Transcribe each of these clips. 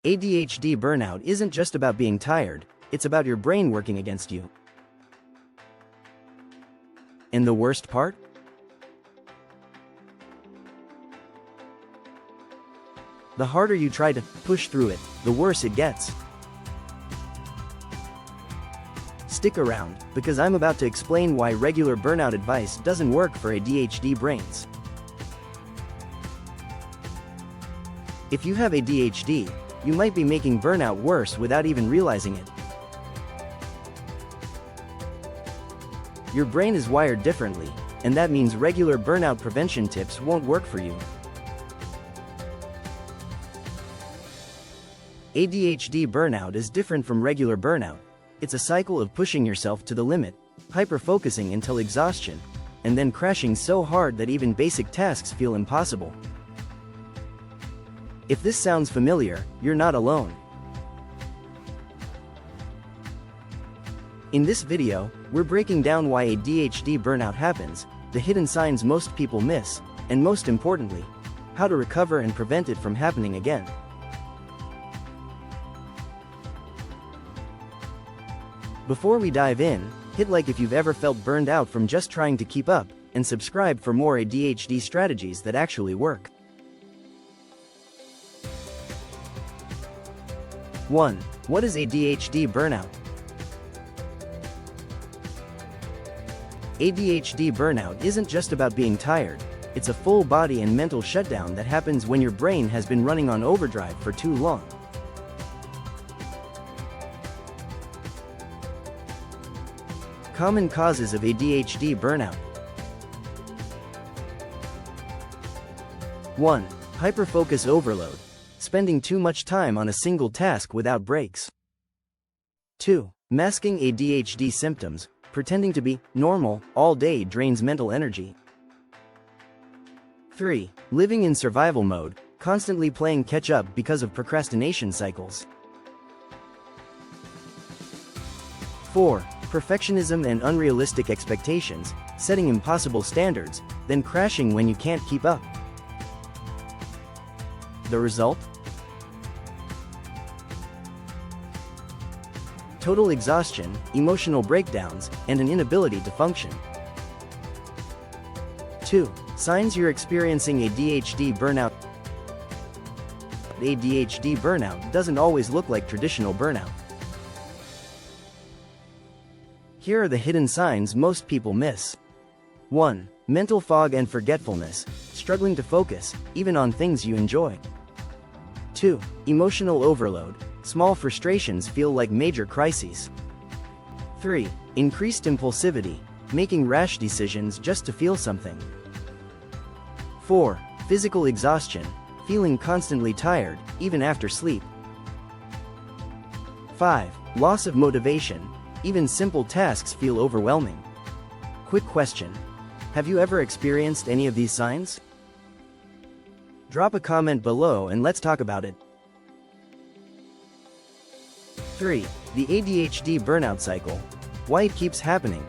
ADHD burnout isn't just about being tired, it's about your brain working against you. And the worst part? The harder you try to push through it, the worse it gets. Stick around, because I'm about to explain why regular burnout advice doesn't work for ADHD brains. If you have ADHD, you might be making burnout worse without even realizing it. Your brain is wired differently, and that means regular burnout prevention tips won't work for you. ADHD burnout is different from regular burnout. It's a cycle of pushing yourself to the limit, hyperfocusing until exhaustion, and then crashing so hard that even basic tasks feel impossible. If this sounds familiar, you're not alone. In this video, we're breaking down why ADHD burnout happens, the hidden signs most people miss, and most importantly, how to recover and prevent it from happening again. Before we dive in, hit like if you've ever felt burned out from just trying to keep up, and subscribe for more ADHD strategies that actually work. 1. What is ADHD burnout? ADHD burnout isn't just about being tired, it's a full body and mental shutdown that happens when your brain has been running on overdrive for too long. Common causes of ADHD burnout. 1. Hyperfocus overload. Spending too much time on a single task without breaks. 2. Masking ADHD symptoms. Pretending to be normal all day drains mental energy. 3. Living in survival mode, constantly playing catch-up because of procrastination cycles. 4. Perfectionism and unrealistic expectations, setting impossible standards, then crashing when you can't keep up. The result? Total exhaustion, emotional breakdowns, and an inability to function. 2. Signs you're experiencing ADHD burnout. ADHD burnout doesn't always look like traditional burnout. Here are the hidden signs most people miss. 1. Mental fog and forgetfulness, struggling to focus, even on things you enjoy. 2. Emotional overload. Small frustrations feel like major crises. 3. Increased impulsivity, making rash decisions just to feel something. 4. Physical exhaustion, feeling constantly tired, even after sleep. 5. Loss of motivation, even simple tasks feel overwhelming. Quick question: have you ever experienced any of these signs? Drop a comment below and let's talk about it. 3. The ADHD burnout cycle. Why it keeps happening.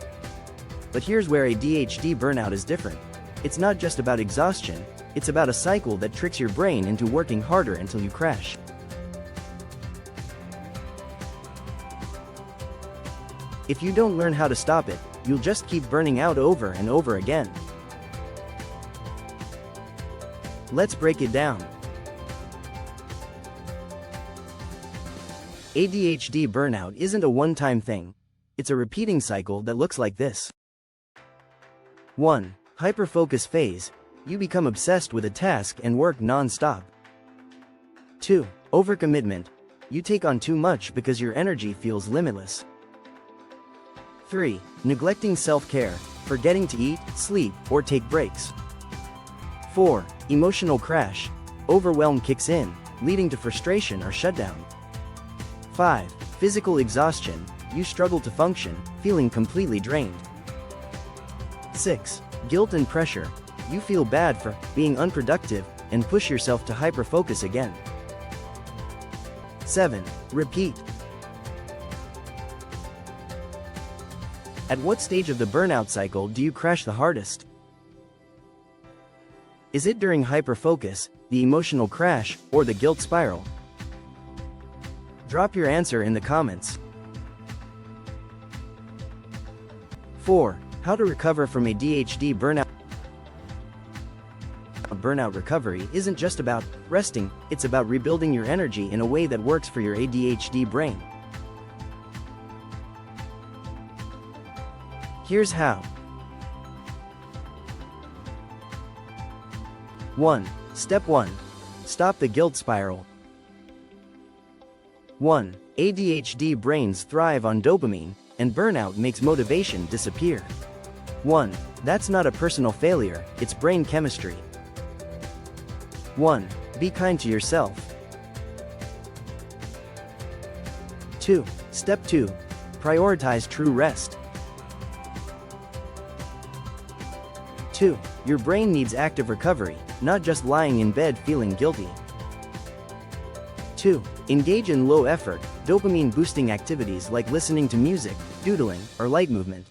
But here's where ADHD burnout is different. It's not just about exhaustion, it's about a cycle that tricks your brain into working harder until you crash. If you don't learn how to stop it, you'll just keep burning out over and over again. Let's break it down. ADHD burnout isn't a one-time thing. It's a repeating cycle that looks like this. 1. Hyperfocus phase. You become obsessed with a task and work non-stop. 2. Overcommitment. You take on too much because your energy feels limitless. 3. Neglecting self-care, forgetting to eat, sleep, or take breaks. 4. Emotional crash. Overwhelm kicks in, leading to frustration or shutdown. 5. Physical exhaustion. You struggle to function, feeling completely drained. 6. Guilt and pressure. You feel bad for being unproductive and push yourself to hyperfocus again. 7. Repeat. At what stage of the burnout cycle do you crash the hardest? Is it during hyperfocus, the emotional crash, or the guilt spiral? Drop your answer in the comments. 4. How to recover from ADHD burnout. Burnout recovery isn't just about resting, it's about rebuilding your energy in a way that works for your ADHD brain. Here's how. 1. Step 1. Stop the guilt spiral. 1. ADHD brains thrive on dopamine, and burnout makes motivation disappear. 1. That's not a personal failure, it's brain chemistry. 1. Be kind to yourself. 2. Step 2. Prioritize true rest. 2. Your brain needs active recovery, not just lying in bed feeling guilty. 2. Engage in low-effort, dopamine-boosting activities like listening to music, doodling, or light movement.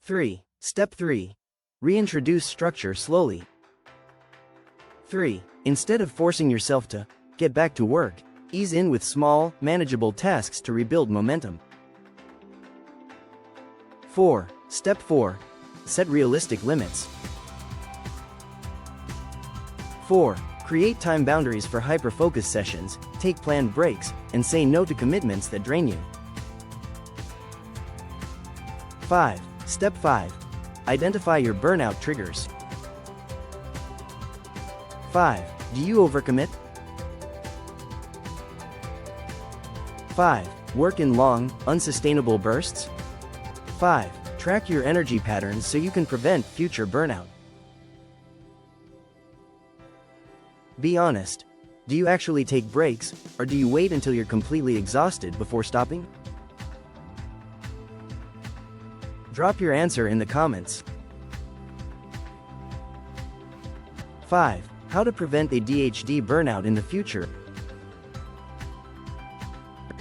3. Step 3. Reintroduce structure slowly. 3. Instead of forcing yourself to get back to work, ease in with small, manageable tasks to rebuild momentum. 4. Step 4. Set realistic limits. 4. Create time boundaries for hyperfocus sessions, take planned breaks, and say no to commitments that drain you. 5. Step 5. Identify your burnout triggers. 5. Do you overcommit? 5. Work in long, unsustainable bursts? 5. Track your energy patterns so you can prevent future burnout. Be honest. Do you actually take breaks, or do you wait until you're completely exhausted before stopping? Drop your answer in the comments. 5. How to prevent ADHD burnout in the future.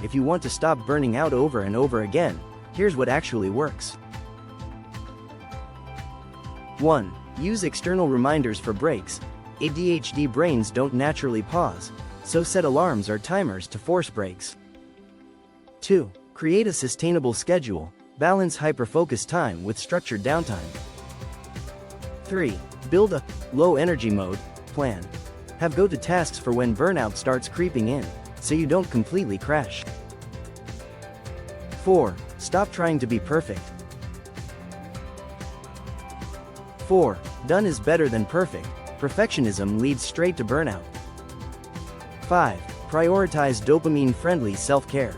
If you want to stop burning out over and over again, here's what actually works. 1. Use external reminders for breaks. ADHD brains don't naturally pause, so set alarms or timers to force breaks. 2. Create a sustainable schedule. Balance hyperfocus time with structured downtime. 3. Build a low-energy mode plan. Have go-to tasks for when burnout starts creeping in, so you don't completely crash. 4. Stop trying to be perfect. 4. Done is better than perfect. Perfectionism leads straight to burnout. 5. Prioritize dopamine-friendly self-care.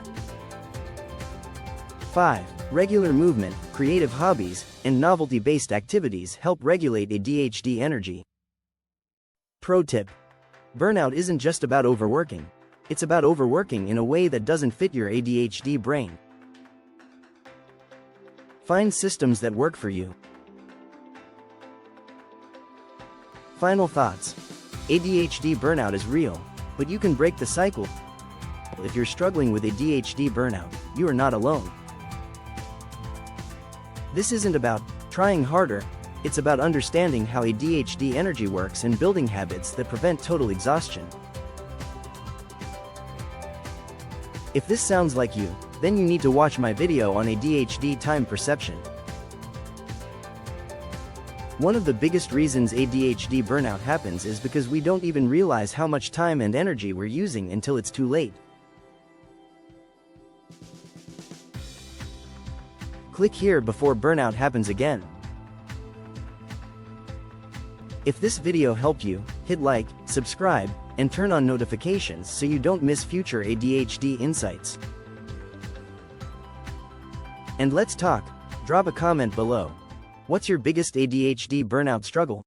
5. Regular movement, creative hobbies, and novelty-based activities help regulate ADHD energy. Pro tip. Burnout isn't just about overworking. It's about overworking in a way that doesn't fit your ADHD brain. Find systems that work for you. Final thoughts. ADHD burnout is real, but you can break the cycle. If you're struggling with ADHD burnout, you are not alone. This isn't about trying harder, it's about understanding how ADHD energy works and building habits that prevent total exhaustion. If this sounds like you, then you need to watch my video on ADHD time perception. One of the biggest reasons ADHD burnout happens is because we don't even realize how much time and energy we're using until it's too late. Click here before burnout happens again. If this video helped you, hit like, subscribe, and turn on notifications so you don't miss future ADHD insights. And let's talk. Drop a comment below. What's your biggest ADHD burnout struggle?